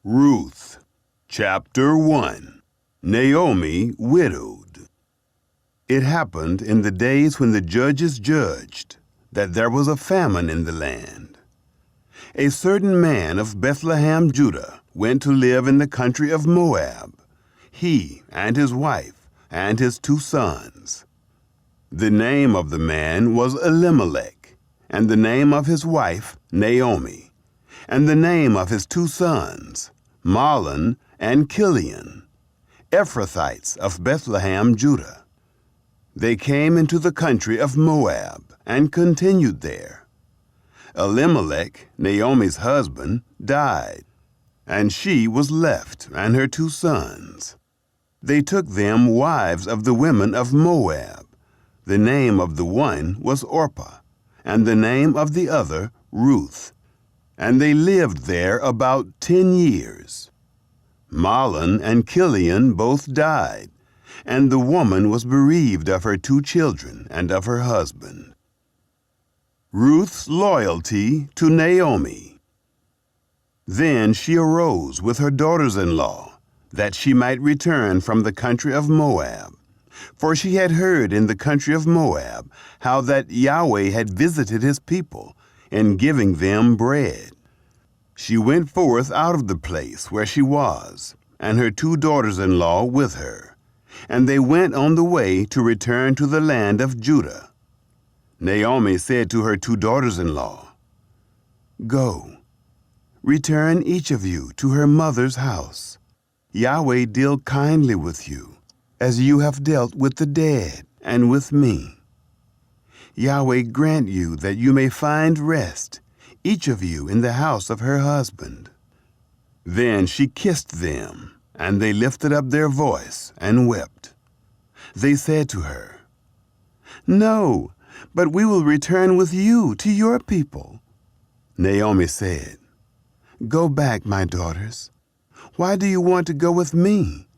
Ruth, Chapter 1. Naomi widowed. It happened in the days when the judges judged that there was a famine in the land. A certain man of Bethlehem, Judah, went to live in the country of Moab, he and his wife and his 2 sons. The name of the man was Elimelech, and the name of his wife Naomi, and the name of his 2 sons, Mahlon and Chilion, Ephrathites of Bethlehem, Judah. They came into the country of Moab and continued there. Elimelech, Naomi's husband, died, and she was left and her 2 sons. They took them wives of the women of Moab. The name of the one was Orpah, and the name of the other Ruth. And they lived there about 10 years. Mahlon and Chilion both died, and the woman was bereaved of her 2 children and of her husband. Ruth's loyalty to Naomi. Then she arose with her daughters-in-law, that she might return from the country of Moab. For she had heard in the country of Moab how that Yahweh had visited his people in giving them bread. She went forth out of the place where she was, and her 2 daughters-in-law with her, and they went on the way to return to the land of Judah. Naomi said to her 2 daughters-in-law, "Go, return each of you to her mother's house. Yahweh deal kindly with you, as you have dealt with the dead and with me. Yahweh grant you that you may find rest, each of you in the house of her husband." Then she kissed them, and they lifted up their voice and wept. They said to her, "No, but we will return with you to your people." Naomi said, "Go back, my daughters. Why do you want to go with me?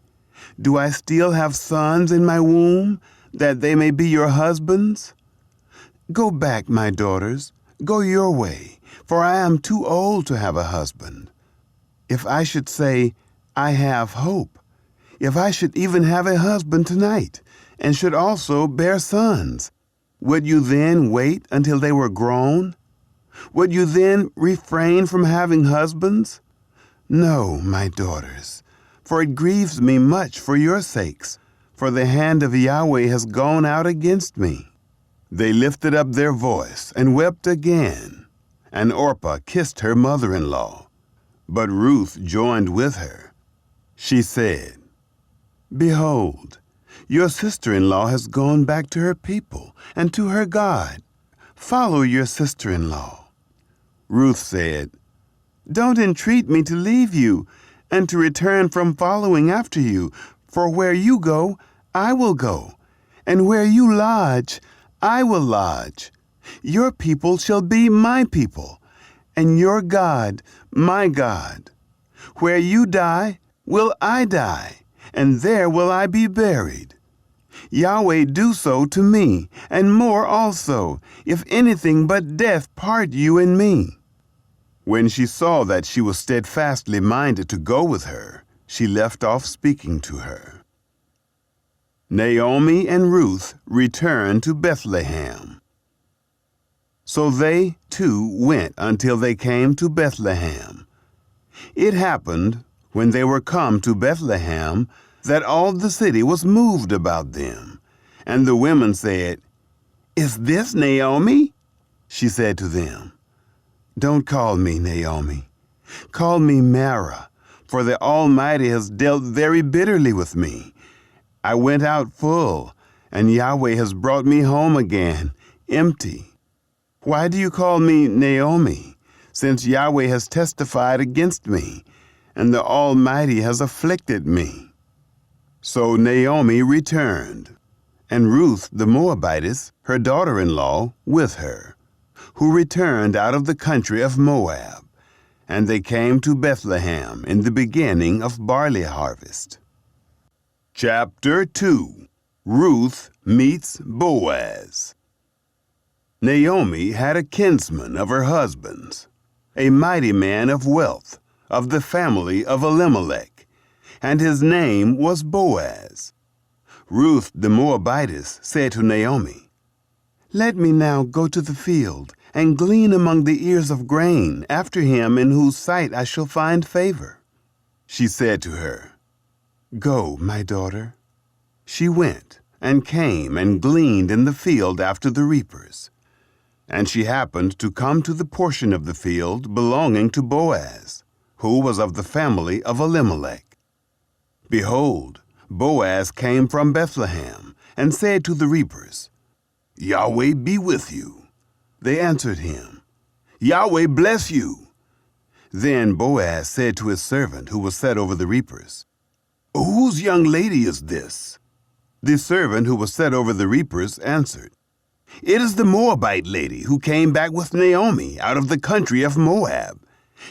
Do I still have sons in my womb, that they may be your husbands? Go back, my daughters, go your way, for I am too old to have a husband. If I should say, 'I have hope,' if I should even have a husband tonight, and should also bear sons, would you then wait until they were grown? Would you then refrain from having husbands? No, my daughters, for it grieves me much for your sakes, for the hand of Yahweh has gone out against me." They lifted up their voice and wept again, and Orpah kissed her mother-in-law, but Ruth joined with her. She said, "Behold, your sister-in-law has gone back to her people and to her God. Follow your sister-in-law." Ruth said, "Don't entreat me to leave you and to return from following after you, for where you go, I will go, and where you lodge, I will lodge. Your people shall be my people, and your God, my God. Where you die, will I die, and there will I be buried. Yahweh do so to me, and more also, if anything but death part you and me." When she saw that she was steadfastly minded to go with her, she left off speaking to her. Naomi and Ruth returned to Bethlehem. So they, too, went until they came to Bethlehem. It happened, when they were come to Bethlehem, that all the city was moved about them. And the women said, "Is this Naomi?" She said to them, "Don't call me Naomi. Call me Mara, for the Almighty has dealt very bitterly with me. I went out full, and Yahweh has brought me home again, empty. Why do you call me Naomi, since Yahweh has testified against me, and the Almighty has afflicted me?" So Naomi returned, and Ruth the Moabitess, her daughter-in-law, with her, who returned out of the country of Moab, and they came to Bethlehem in the beginning of barley harvest. Chapter 2. Ruth meets Boaz. Naomi had a kinsman of her husband's, a mighty man of wealth, of the family of Elimelech, and his name was Boaz. Ruth the Moabitess said to Naomi, "Let me now go to the field and glean among the ears of grain after him in whose sight I shall find favor." She said to her, "Go, my daughter." She went and came and gleaned in the field after the reapers. And she happened to come to the portion of the field belonging to Boaz, who was of the family of Elimelech. Behold, Boaz came from Bethlehem and said to the reapers, "Yahweh be with you." They answered him, "Yahweh bless you." Then Boaz said to his servant who was set over the reapers, "Whose young lady is this?" The servant who was set over the reapers answered, "It is the Moabite lady who came back with Naomi out of the country of Moab.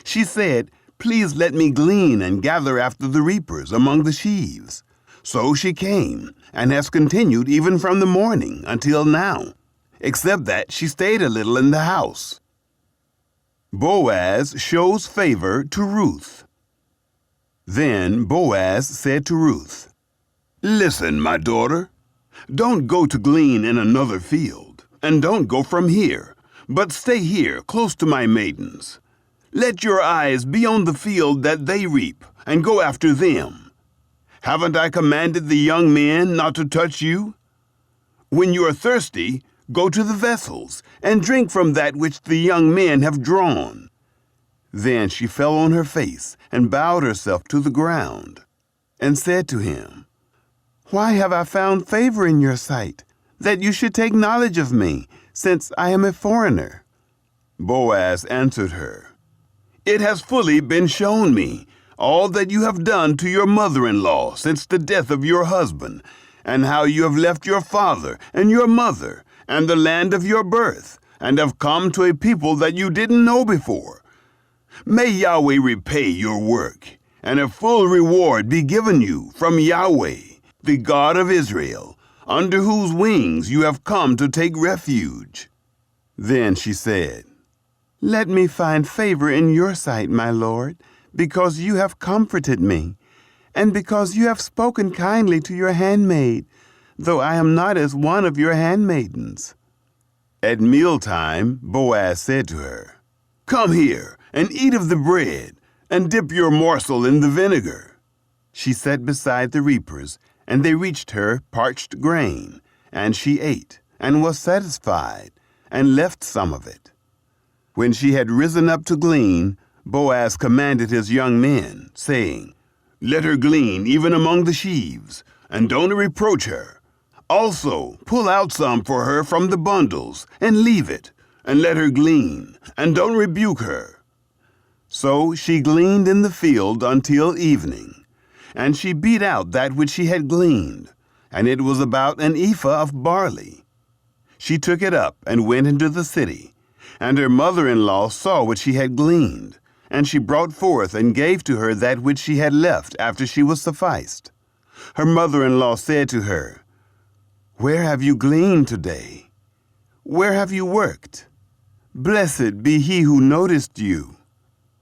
She said, 'Please let me glean and gather after the reapers among the sheaves.' So she came, and has continued even from the morning until now, except that she stayed a little in the house." Boaz shows favor to Ruth. Then Boaz said to Ruth, "Listen, my daughter, don't go to glean in another field, and don't go from here, but stay here close to my maidens. Let your eyes be on the field that they reap, and go after them. Haven't I commanded the young men not to touch you? When you are thirsty, go to the vessels, and drink from that which the young men have drawn." Then she fell on her face, and bowed herself to the ground, and said to him, "Why have I found favor in your sight, that you should take knowledge of me, since I am a foreigner?" Boaz answered her, "It has fully been shown me, all that you have done to your mother-in-law since the death of your husband, and how you have left your father and your mother and the land of your birth, and have come to a people that you didn't know before. May Yahweh repay your work, and a full reward be given you from Yahweh, the God of Israel, under whose wings you have come to take refuge." Then she said, "Let me find favor in your sight, my lord, because you have comforted me, and because you have spoken kindly to your handmaid, though I am not as one of your handmaidens." At mealtime, Boaz said to her, "Come here and eat of the bread, and dip your morsel in the vinegar." She sat beside the reapers, and they reached her parched grain, and she ate, and was satisfied, and left some of it. When she had risen up to glean, Boaz commanded his young men, saying, "Let her glean even among the sheaves, and don't reproach her. Also, pull out some for her from the bundles, and leave it, and let her glean, and don't rebuke her." So she gleaned in the field until evening, and she beat out that which she had gleaned, and it was about an ephah of barley. She took it up and went into the city, and her mother-in-law saw what she had gleaned, and she brought forth and gave to her that which she had left after she was sufficed. Her mother-in-law said to her, "Where have you gleaned today? Where have you worked? Blessed be he who noticed you."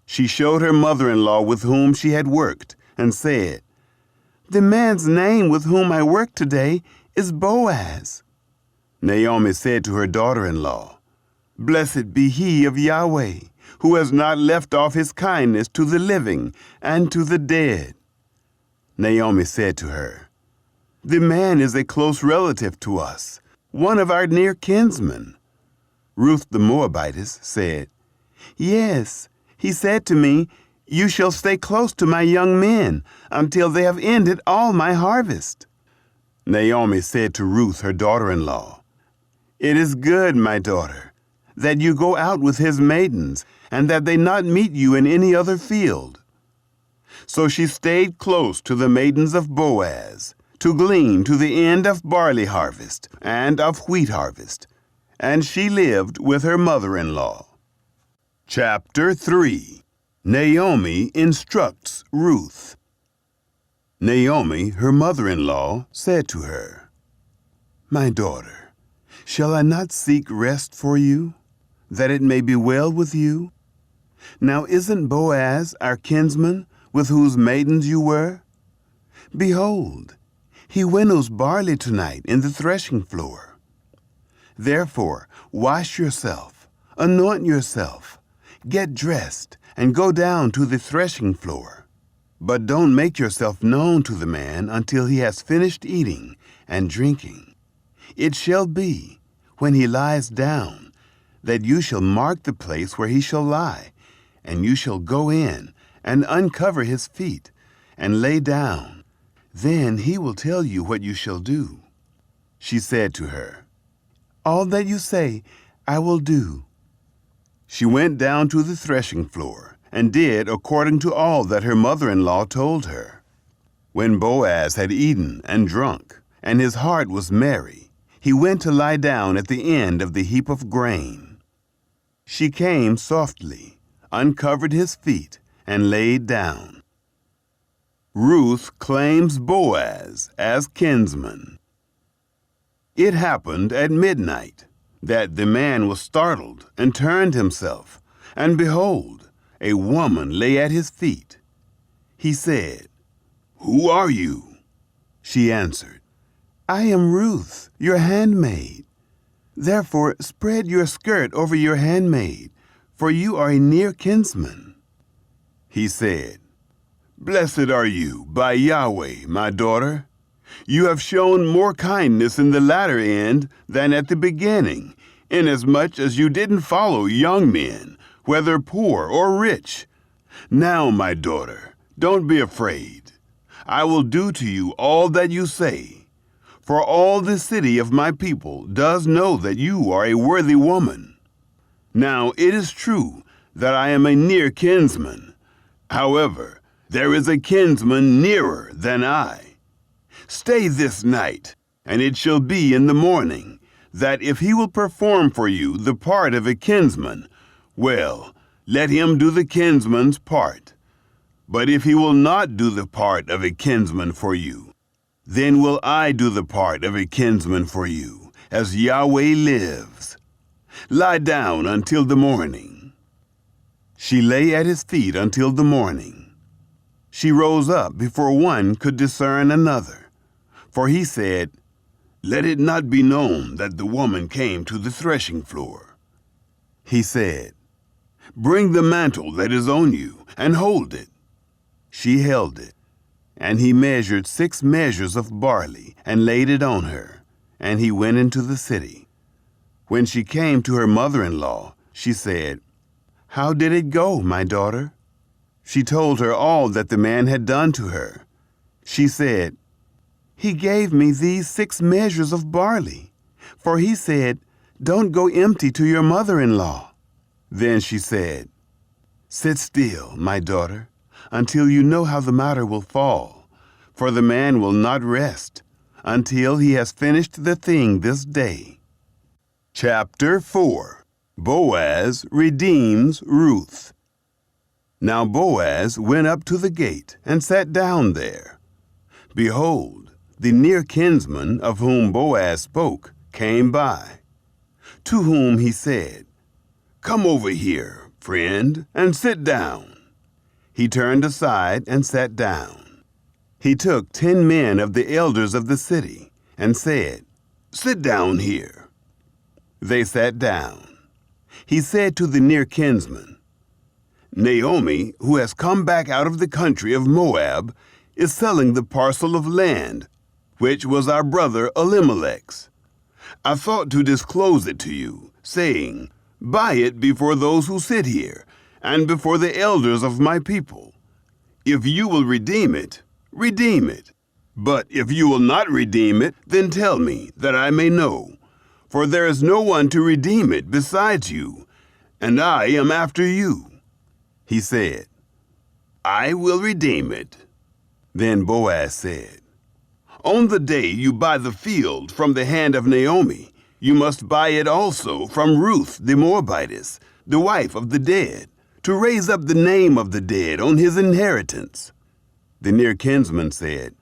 She showed her mother-in-law with whom she had worked, and said, "The man's name with whom I worked today is Boaz." Naomi said to her daughter-in-law, "Blessed be he of Yahweh, who has not left off his kindness to the living and to the dead." Naomi said to her, "The man is a close relative to us, one of our near kinsmen." Ruth the Moabitess said, "Yes, he said to me, 'You shall stay close to my young men until they have ended all my harvest.'" Naomi said to Ruth her daughter-in-law, "It is good, my daughter, that you go out with his maidens, and that they not meet you in any other field." So she stayed close to the maidens of Boaz, to glean to the end of barley harvest and of wheat harvest, and she lived with her mother-in-law. Chapter 3. Naomi instructs Ruth. Naomi, her mother-in-law, said to her, "My daughter, shall I not seek rest for you, that it may be well with you? Now isn't Boaz our kinsman, with whose maidens you were? Behold, he winnows barley tonight in the threshing floor. Therefore, wash yourself, anoint yourself, get dressed, and go down to the threshing floor. But don't make yourself known to the man until he has finished eating and drinking. It shall be, when he lies down, that you shall mark the place where he shall lie, and you shall go in and uncover his feet and lay down. Then he will tell you what you shall do. She said to her, All that you say, I will do. She went down to the threshing floor and did according to all that her mother-in-law told her. When Boaz had eaten and drunk, and his heart was merry, he went to lie down at the end of the heap of grain. She came softly, uncovered his feet, and laid down. Ruth claims Boaz as kinsman. It happened at midnight that the man was startled and turned himself, and behold, a woman lay at his feet. He said, Who are you? She answered, I am Ruth, your handmaid. Therefore spread your skirt over your handmaid, for you are a near kinsman. He said, Blessed are you by Yahweh, my daughter. You have shown more kindness in the latter end than at the beginning, inasmuch as you didn't follow young men, whether poor or rich. Now, my daughter, don't be afraid. I will do to you all that you say. For all the city of my people does know that you are a worthy woman. Now it is true that I am a near kinsman. However, there is a kinsman nearer than I. Stay this night, and it shall be in the morning, that if he will perform for you the part of a kinsman, well, let him do the kinsman's part. But if he will not do the part of a kinsman for you, then will I do the part of a kinsman for you, as Yahweh lives. Lie down until the morning. She lay at his feet until the morning. She rose up before one could discern another. For he said, Let it not be known that the woman came to the threshing floor. He said, Bring the mantle that is on you, and hold it. She held it, and he measured 6 measures of barley, and laid it on her, and he went into the city. When she came to her mother-in-law, she said, How did it go, my daughter? She told her all that the man had done to her. She said, He gave me these 6 measures of barley, for he said, Don't go empty to your mother-in-law. Then she said, Sit still, my daughter, until you know how the matter will fall, for the man will not rest until he has finished the thing this day. Chapter 4. Boaz redeems Ruth. Now Boaz went up to the gate and sat down there. Behold, the near kinsman of whom Boaz spoke came by, to whom he said, Come over here, friend, and sit down. He turned aside and sat down. He took 10 men of the elders of the city and said, Sit down here. They sat down. He said to the near kinsman, Naomi, who has come back out of the country of Moab, is selling the parcel of land, which was our brother Elimelech's. I thought to disclose it to you, saying, Buy it before those who sit here, and before the elders of my people. If you will redeem it, redeem it. But if you will not redeem it, then tell me, that I may know. For there is no one to redeem it besides you, and I am after you. He said, I will redeem it. Then Boaz said, On the day you buy the field from the hand of Naomi, you must buy it also from Ruth the Moabitess, the wife of the dead, to raise up the name of the dead on his inheritance. The near kinsman said,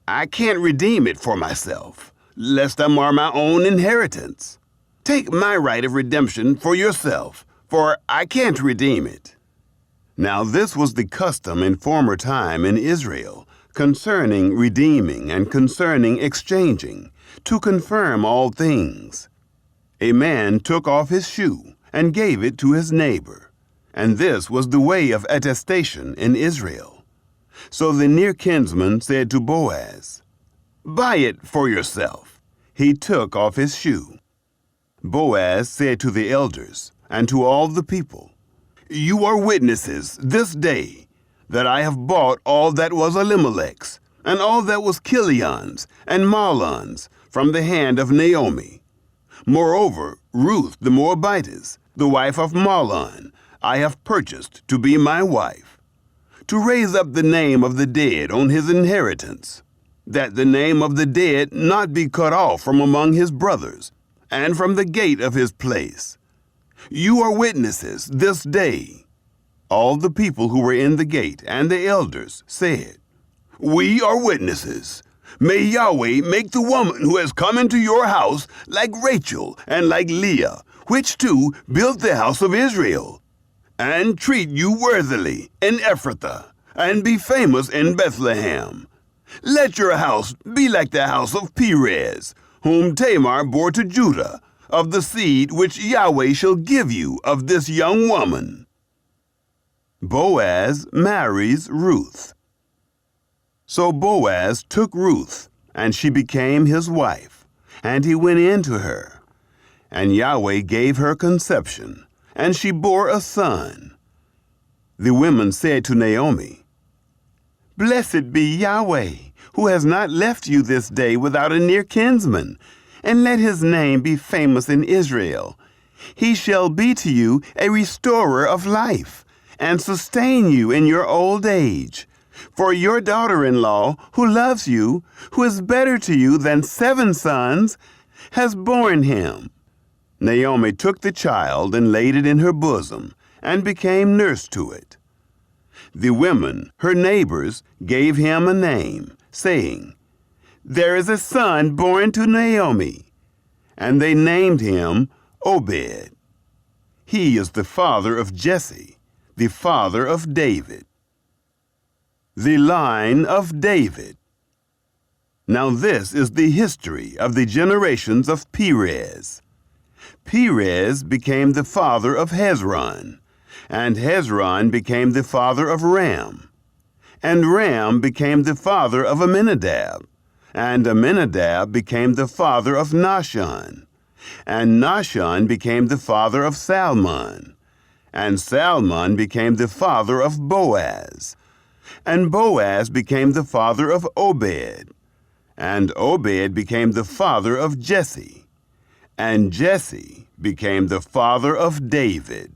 I can't redeem it for myself, lest I mar my own inheritance. Take my right of redemption for yourself, for I can't redeem it. Now this was the custom in former time in Israel, concerning redeeming and concerning exchanging, to confirm all things. A man took off his shoe and gave it to his neighbor, and this was the way of attestation in Israel. So the near kinsman said to Boaz, "Buy it for yourself." He took off his shoe. Boaz said to the elders and to all the people, "You are witnesses this day that I have bought all that was Elimelech's, and all that was Kilion's and Mahlon's from the hand of Naomi. Moreover, Ruth the Moabitess, the wife of Mahlon, I have purchased to be my wife, to raise up the name of the dead on his inheritance, that the name of the dead not be cut off from among his brothers, and from the gate of his place. You are witnesses this day." All the people who were in the gate and the elders said, "We are witnesses. May Yahweh make the woman who has come into your house like Rachel and like Leah, which two built the house of Israel, and treat you worthily in Ephrathah, and be famous in Bethlehem. Let your house be like the house of Perez, whom Tamar bore to Judah, of the seed which Yahweh shall give you of this young woman." Boaz marries Ruth. So Boaz took Ruth, and she became his wife, and he went in to her. And Yahweh gave her conception, and she bore a son. The women said to Naomi, "Blessed be Yahweh, who has not left you this day without a near kinsman, and let his name be famous in Israel. He shall be to you a restorer of life, and sustain you in your old age. For your daughter-in-law, who loves you, who is better to you than 7 sons, has borne him." Naomi took the child and laid it in her bosom, and became nurse to it. The women, her neighbors, gave him a name, saying, "There is a son born to Naomi." And they named him Obed. He is the father of Jesse, the father of David. The line of David. Now this is the history of the generations of Perez. Perez became the father of Hezron, and Hezron became the father of Ram, and Ram became the father of Amminadab, and Amminadab became the father of Nahshon, and Nahshon became the father of Salmon, and Salmon became the father of Boaz, and Boaz became the father of Obed, and Obed became the father of Jesse, and Jesse became the father of David.